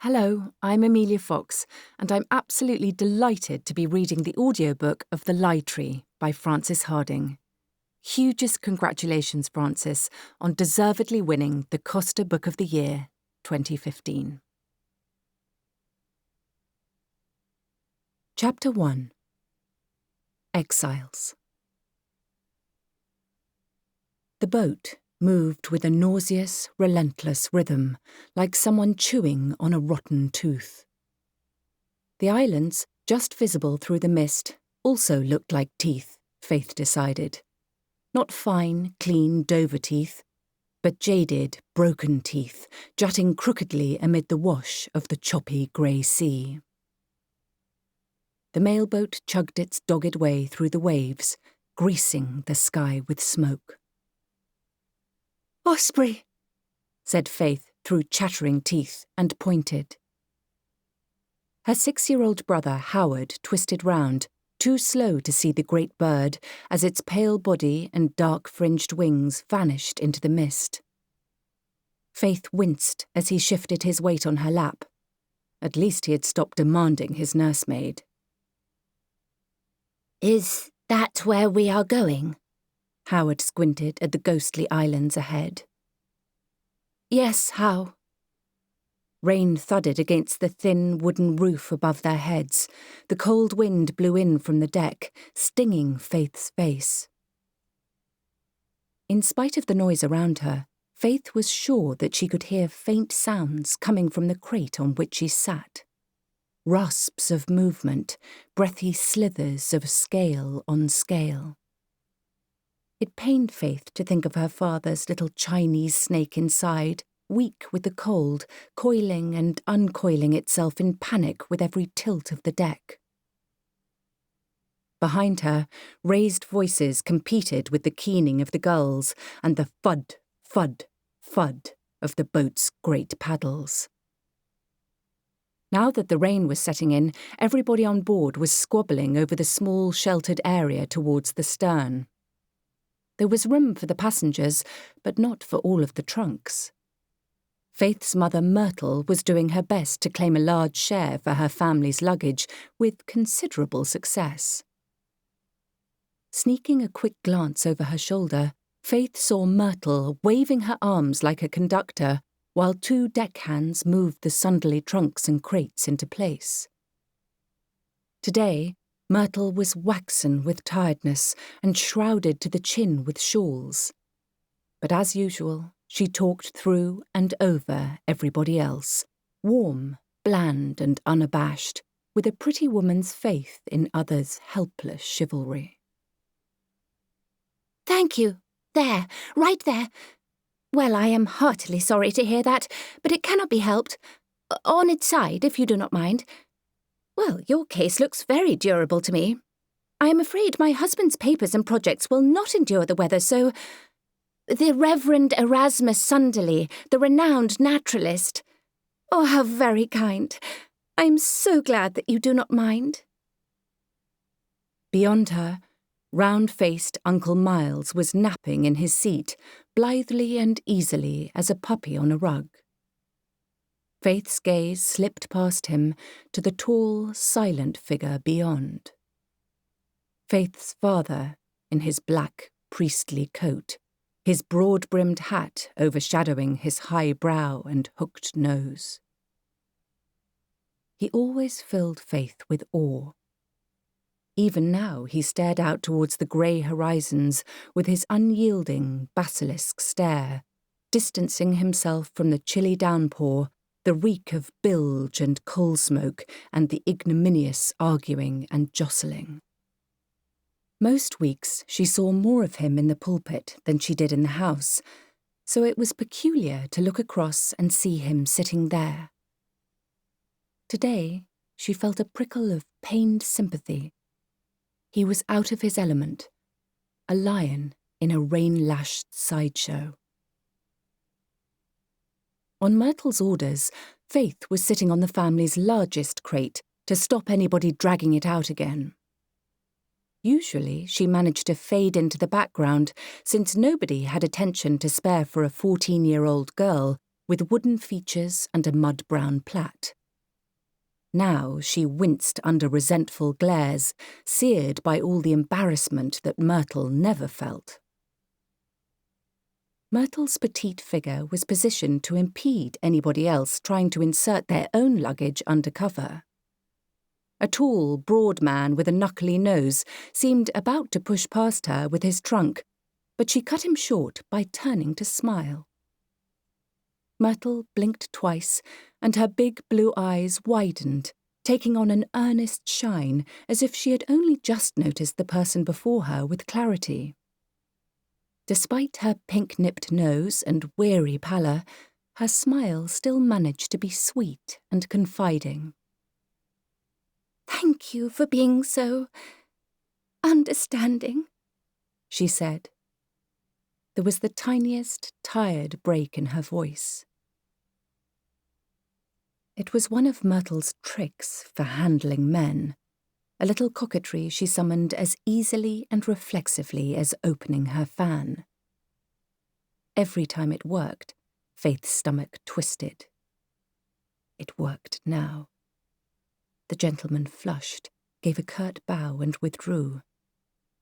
Hello, I'm Emilia Fox, and I'm absolutely delighted to be reading the audiobook of The Lie Tree by Frances Hardinge. Hugest congratulations, Frances, on deservedly winning the Costa Book of the Year 2015. Chapter 1. Exiles. The boat moved with a nauseous, relentless rhythm, like someone chewing on a rotten tooth. The islands, just visible through the mist, also looked like teeth, Faith decided. Not fine, clean Dover teeth, but jaded, broken teeth, jutting crookedly amid the wash of the choppy grey sea. The mailboat chugged its dogged way through the waves, greasing the sky with smoke. "Osprey," said Faith through chattering teeth, and pointed. Her 6-year-old brother, Howard, twisted round, too slow to see the great bird as its pale body and dark-fringed wings vanished into the mist. Faith winced as he shifted his weight on her lap. At least he had stopped demanding his nursemaid. "Is that where we are going?" Howard squinted at the ghostly islands ahead. "Yes, How." Rain thudded against the thin wooden roof above their heads. The cold wind blew in from the deck, stinging Faith's face. In spite of the noise around her, Faith was sure that she could hear faint sounds coming from the crate on which she sat. Rasps of movement, breathy slithers of scale on scale. It pained Faith to think of her father's little Chinese snake inside, weak with the cold, coiling and uncoiling itself in panic with every tilt of the deck. Behind her, raised voices competed with the keening of the gulls and the fud, fud, fud of the boat's great paddles. Now that the rain was setting in, everybody on board was squabbling over the small sheltered area towards the stern. There was room for the passengers, but not for all of the trunks. Faith's mother, Myrtle, was doing her best to claim a large share for her family's luggage, with considerable success. Sneaking a quick glance over her shoulder, Faith saw Myrtle waving her arms like a conductor, while 2 deckhands moved the sundry trunks and crates into place. Today, Myrtle was waxen with tiredness and shrouded to the chin with shawls. But as usual, she talked through and over everybody else, warm, bland and unabashed, with a pretty woman's faith in others' helpless chivalry. "Thank you. There, right there. Well, I am heartily sorry to hear that, but it cannot be helped. On its side, if you do not mind. Well, your case looks very durable to me. I am afraid my husband's papers and projects will not endure the weather, so... The Reverend Erasmus Sunderley, the renowned naturalist. Oh, how very kind. I am so glad that you do not mind." Beyond her, round-faced Uncle Miles was napping in his seat, blithely and easily as a puppy on a rug. Faith's gaze slipped past him to the tall, silent figure beyond. Faith's father, in his black, priestly coat, his broad-brimmed hat overshadowing his high brow and hooked nose. He always filled Faith with awe. Even now he stared out towards the grey horizons with his unyielding, basilisk stare, distancing himself from the chilly downpour, the reek of bilge and coal smoke, and the ignominious arguing and jostling. Most weeks she saw more of him in the pulpit than she did in the house, so it was peculiar to look across and see him sitting there. Today she felt a prickle of pained sympathy. He was out of his element, a lion in a rain-lashed sideshow. On Myrtle's orders, Faith was sitting on the family's largest crate to stop anybody dragging it out again. Usually she managed to fade into the background, since nobody had attention to spare for a 14-year-old girl with wooden features and a mud-brown plait. Now she winced under resentful glares, seared by all the embarrassment that Myrtle never felt. Myrtle's petite figure was positioned to impede anybody else trying to insert their own luggage under cover. A tall, broad man with a knuckly nose seemed about to push past her with his trunk, but she cut him short by turning to smile. Myrtle blinked twice, and her big blue eyes widened, taking on an earnest shine as if she had only just noticed the person before her with clarity. Despite her pink-nipped nose and weary pallor, her smile still managed to be sweet and confiding. "Thank you for being so understanding," she said. There was the tiniest, tired break in her voice. It was one of Myrtle's tricks for handling men, a little coquetry she summoned as easily and reflexively as opening her fan. Every time it worked, Faith's stomach twisted. It worked now. The gentleman flushed, gave a curt bow and withdrew,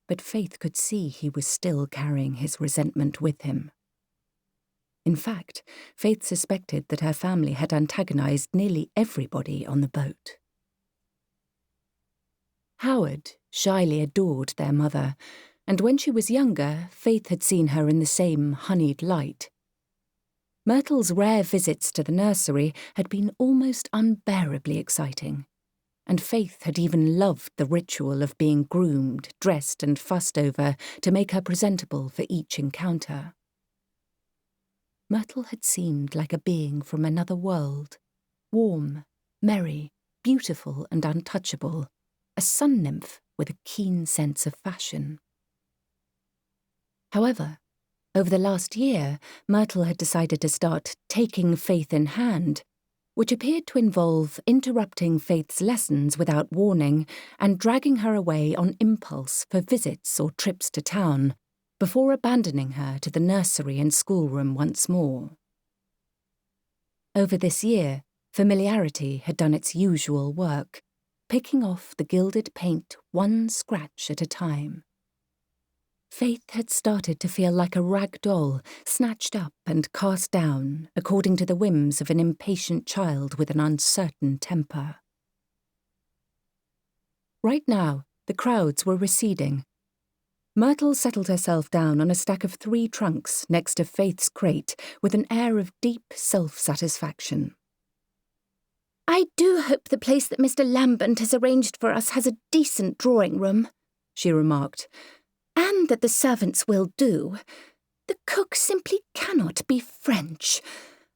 but Faith could see he was still carrying his resentment with him. In fact, Faith suspected that her family had antagonized nearly everybody on the boat. Howard shyly adored their mother, and when she was younger, Faith had seen her in the same honeyed light. Myrtle's rare visits to the nursery had been almost unbearably exciting, and Faith had even loved the ritual of being groomed, dressed and fussed over to make her presentable for each encounter. Myrtle had seemed like a being from another world, warm, merry, beautiful and untouchable, a sun nymph with a keen sense of fashion. However, over the last year, Myrtle had decided to start taking Faith in hand, which appeared to involve interrupting Faith's lessons without warning and dragging her away on impulse for visits or trips to town, before abandoning her to the nursery and schoolroom once more. Over this year, familiarity had done its usual work, picking off the gilded paint one scratch at a time. Faith had started to feel like a rag doll, snatched up and cast down according to the whims of an impatient child with an uncertain temper. Right now, the crowds were receding. Myrtle settled herself down on a stack of 3 trunks next to Faith's crate with an air of deep self-satisfaction. "I do hope the place that Mr. Lambert has arranged for us has a decent drawing room," she remarked, "and that the servants will do. The cook simply cannot be French.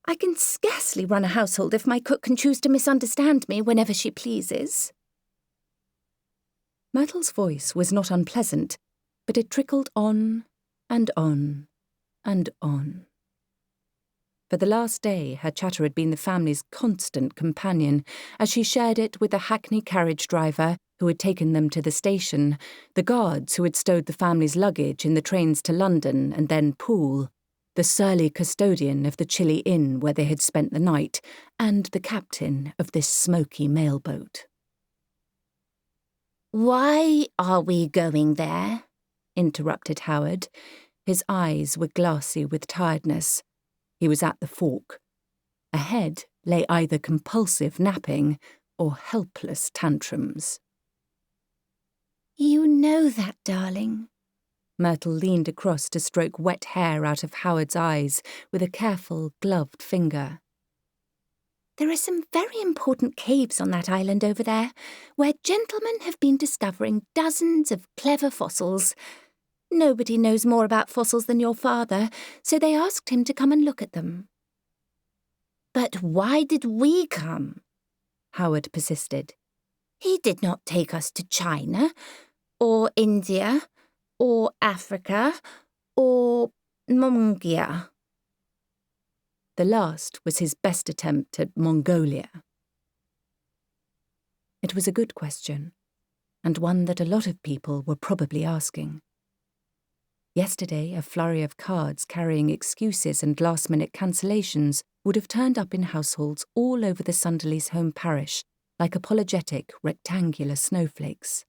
I can scarcely run a household if my cook can choose to misunderstand me whenever she pleases." Myrtle's voice was not unpleasant, but it trickled on and on and on. For the last day, her chatter had been the family's constant companion, as she shared it with the hackney carriage driver who had taken them to the station, the guards who had stowed the family's luggage in the trains to London and then Poole, the surly custodian of the chilly inn where they had spent the night, and the captain of this smoky mailboat. "Why are we going there?" interrupted Howard. His eyes were glassy with tiredness. He was at the fork. Ahead lay either compulsive napping or helpless tantrums. "You know that, darling." Myrtle leaned across to stroke wet hair out of Howard's eyes with a careful, gloved finger. "There are some very important caves on that island over there, where gentlemen have been discovering dozens of clever fossils. Nobody knows more about fossils than your father, so they asked him to come and look at them." "But why did we come?" Howard persisted. "He did not take us to China, or India, or Africa, or Mongolia." The last was his best attempt at Mongolia. It was a good question, and one that a lot of people were probably asking. Yesterday, a flurry of cards carrying excuses and last-minute cancellations would have turned up in households all over the Sunderleys' home parish like apologetic rectangular snowflakes.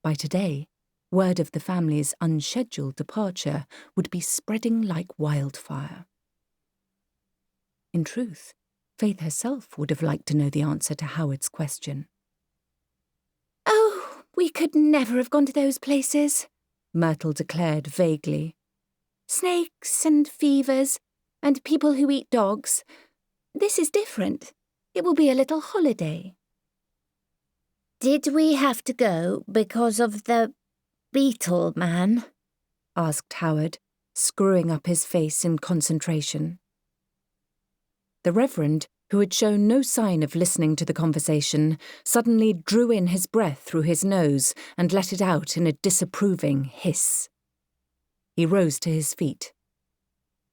By today, word of the family's unscheduled departure would be spreading like wildfire. In truth, Faith herself would have liked to know the answer to Howard's question. "Oh, we could never have gone to those places," Myrtle declared vaguely. "Snakes and fevers and people who eat dogs. This is different. It will be a little holiday." "Did we have to go because of the beetle man?" asked Howard, screwing up his face in concentration. The Reverend, who had shown no sign of listening to the conversation, suddenly drew in his breath through his nose and let it out in a disapproving hiss. He rose to his feet.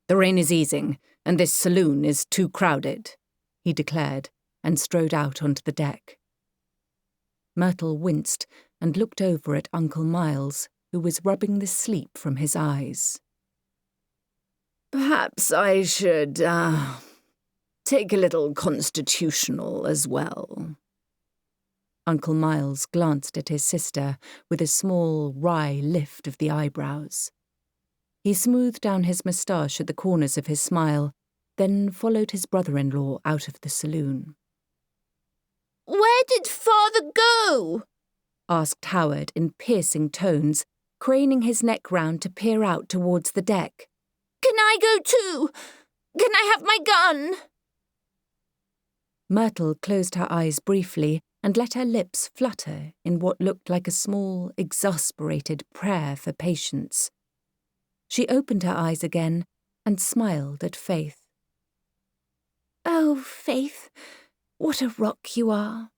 "The rain is easing, and this saloon is too crowded," he declared, and strode out onto the deck. Myrtle winced and looked over at Uncle Miles, who was rubbing the sleep from his eyes. "Perhaps I should, take a little constitutional as well." Uncle Miles glanced at his sister with a small, wry lift of the eyebrows. He smoothed down his moustache at the corners of his smile, then followed his brother-in-law out of the saloon. "Where did Father go?" asked Howard in piercing tones, craning his neck round to peer out towards the deck. "Can I go too? Can I have my gun?" Myrtle closed her eyes briefly and let her lips flutter in what looked like a small, exasperated prayer for patience. She opened her eyes again and smiled at Faith. "Oh, Faith, what a rock you are."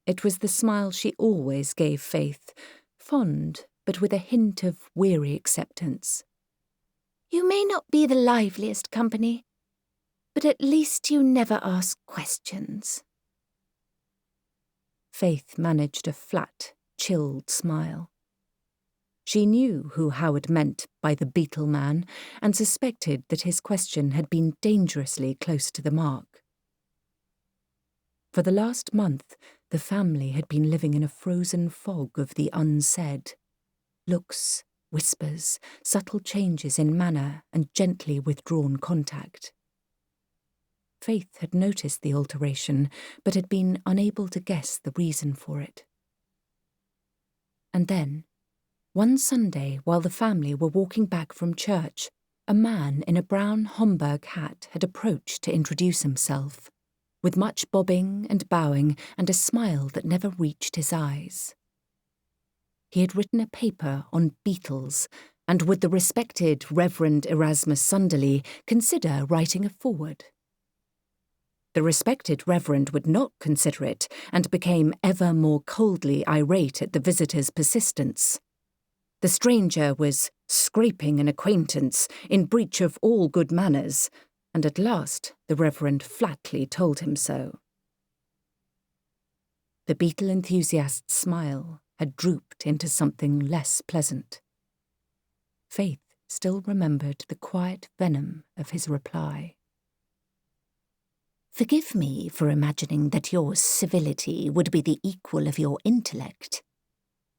It was the smile she always gave Faith, fond but with a hint of weary acceptance. "You may not be the liveliest company, but at least you never ask questions." Faith managed a flat, chilled smile. She knew who Howard meant by the beetle man and suspected that his question had been dangerously close to the mark. For the last month, the family had been living in a frozen fog of the unsaid. Looks, whispers, subtle changes in manner and gently withdrawn contact. Faith had noticed the alteration, but had been unable to guess the reason for it. And then, one Sunday while the family were walking back from church, a man in a brown Homburg hat had approached to introduce himself, with much bobbing and bowing and a smile that never reached his eyes. He had written a paper on beetles, and would the respected Reverend Erasmus Sunderley consider writing a foreword? The respected Reverend would not consider it, and became ever more coldly irate at the visitor's persistence. The stranger was scraping an acquaintance, in breach of all good manners, and at last the Reverend flatly told him so. The beetle enthusiast's smile had drooped into something less pleasant. Faith still remembered the quiet venom of his reply. "Forgive me for imagining that your civility would be the equal of your intellect.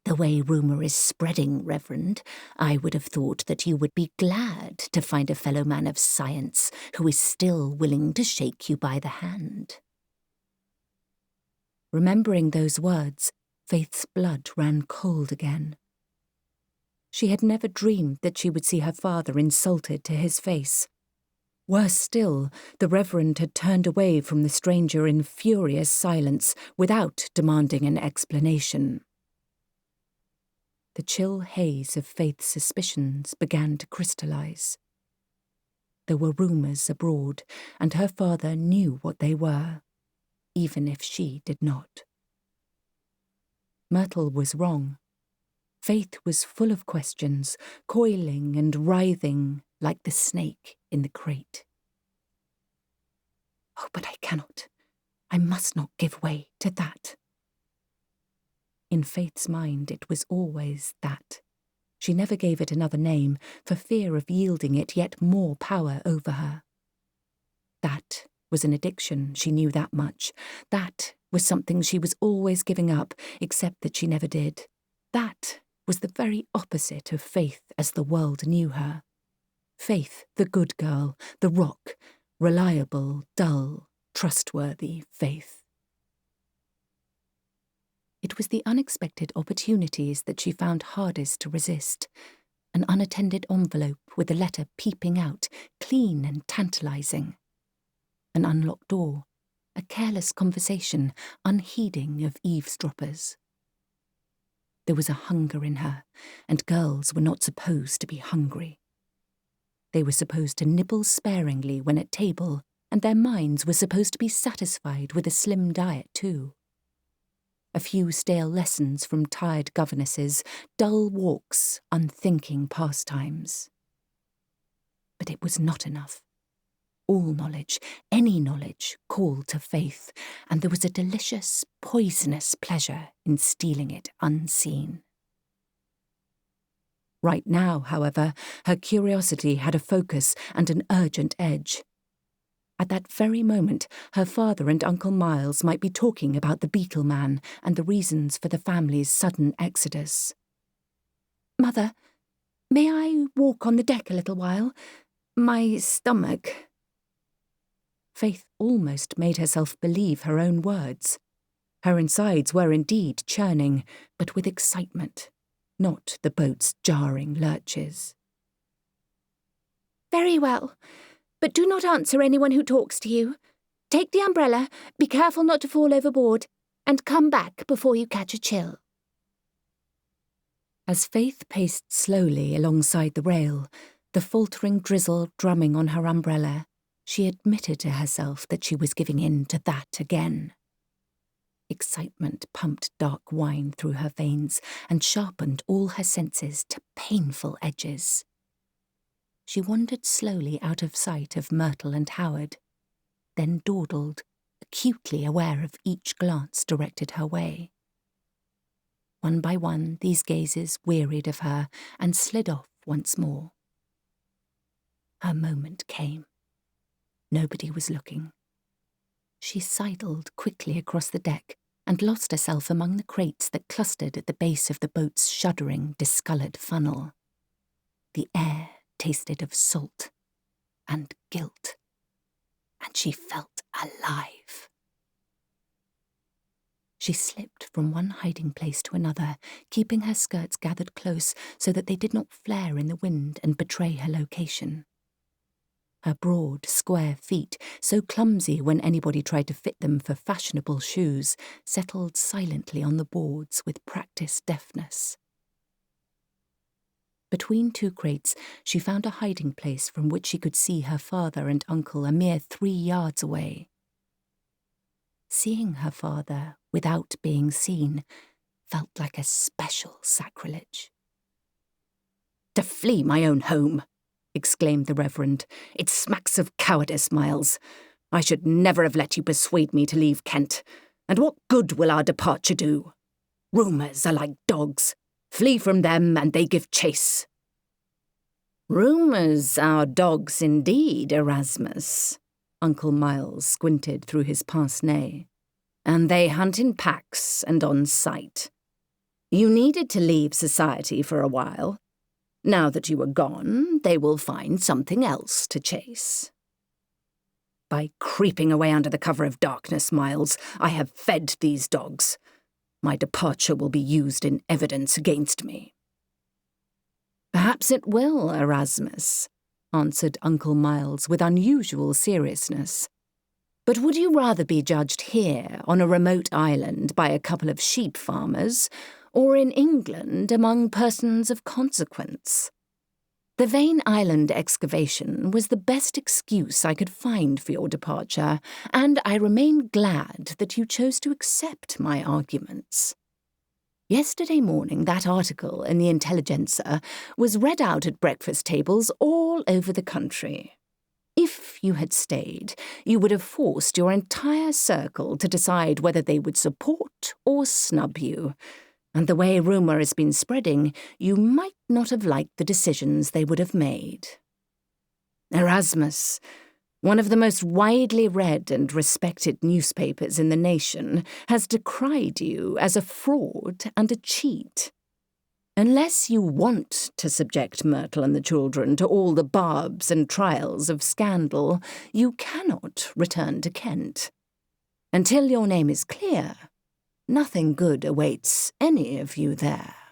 The way rumour is spreading, Reverend, I would have thought that you would be glad to find a fellow man of science who is still willing to shake you by the hand." Remembering those words, Faith's blood ran cold again. She had never dreamed that she would see her father insulted to his face. Worse still, the Reverend had turned away from the stranger in furious silence without demanding an explanation. The chill haze of Faith's suspicions began to crystallize. There were rumours abroad, and her father knew what they were, even if she did not. Myrtle was wrong. Faith was full of questions, coiling and writhing like the snake in the crate. "Oh, but I cannot. I must not give way to that." In Faith's mind it was always that. She never gave it another name, for fear of yielding it yet more power over her. That was an addiction, she knew that much. That was something she was always giving up, except that she never did. That was the very opposite of Faith as the world knew her. Faith, the good girl, the rock, reliable, dull, trustworthy Faith. It was the unexpected opportunities that she found hardest to resist. An unattended envelope with a letter peeping out, clean and tantalizing. An unlocked door, a careless conversation, unheeding of eavesdroppers. There was a hunger in her, and girls were not supposed to be hungry. They were supposed to nibble sparingly when at table, and their minds were supposed to be satisfied with a slim diet too. A few stale lessons from tired governesses, dull walks, unthinking pastimes. But it was not enough. All knowledge, any knowledge, called to Faith, and there was a delicious, poisonous pleasure in stealing it unseen. Right now, however, her curiosity had a focus and an urgent edge. At that very moment, her father and Uncle Miles might be talking about the Beetle Man and the reasons for the family's sudden exodus. "Mother, may I walk on the deck a little while? My stomach..." Faith almost made herself believe her own words. Her insides were indeed churning, but with excitement, not the boat's jarring lurches. "Very well. But do not answer anyone who talks to you. Take the umbrella, be careful not to fall overboard, and come back before you catch a chill." As Faith paced slowly alongside the rail, the faltering drizzle drumming on her umbrella, she admitted to herself that she was giving in to that again. Excitement pumped dark wine through her veins and sharpened all her senses to painful edges. She wandered slowly out of sight of Myrtle and Howard, then dawdled, acutely aware of each glance directed her way. One by one, these gazes wearied of her and slid off once more. Her moment came. Nobody was looking. She sidled quickly across the deck and lost herself among the crates that clustered at the base of the boat's shuddering, discoloured funnel. The air tasted of salt and guilt, and she felt alive. She slipped from one hiding place to another, keeping her skirts gathered close so that they did not flare in the wind and betray her location. Her broad, square feet, so clumsy when anybody tried to fit them for fashionable shoes, settled silently on the boards with practised deftness. Between two crates, she found a hiding place from which she could see her father and uncle a mere 3 yards away. Seeing her father without being seen felt like a special sacrilege. "To flee my own home!" exclaimed the Reverend. "It smacks of cowardice, Miles. I should never have let you persuade me to leave Kent. And what good will our departure do? Rumours are like dogs. Flee from them and they give chase." "Rumours are dogs indeed, Erasmus." Uncle Miles squinted through his pince-nez. "And they hunt in packs and on sight. You needed to leave society for a while. Now that you are gone, they will find something else to chase." "By creeping away under the cover of darkness, Miles, I have fed these dogs. My departure will be used in evidence against me." "Perhaps it will, Erasmus," answered Uncle Miles with unusual seriousness. "But would you rather be judged here on a remote island by a couple of sheep farmers, or in England among persons of consequence? The Vane Island excavation was the best excuse I could find for your departure, and I remain glad that you chose to accept my arguments. Yesterday morning, that article in the Intelligencer was read out at breakfast tables all over the country. If you had stayed, you would have forced your entire circle to decide whether they would support or snub you. And the way rumour has been spreading, you might not have liked the decisions they would have made. Erasmus, One of the most widely read and respected newspapers in the nation has decried you as a fraud and a cheat. Unless you want to subject Myrtle and the children to all the barbs and trials of scandal, you cannot return to Kent. Until your name is clear, nothing good awaits any of you there.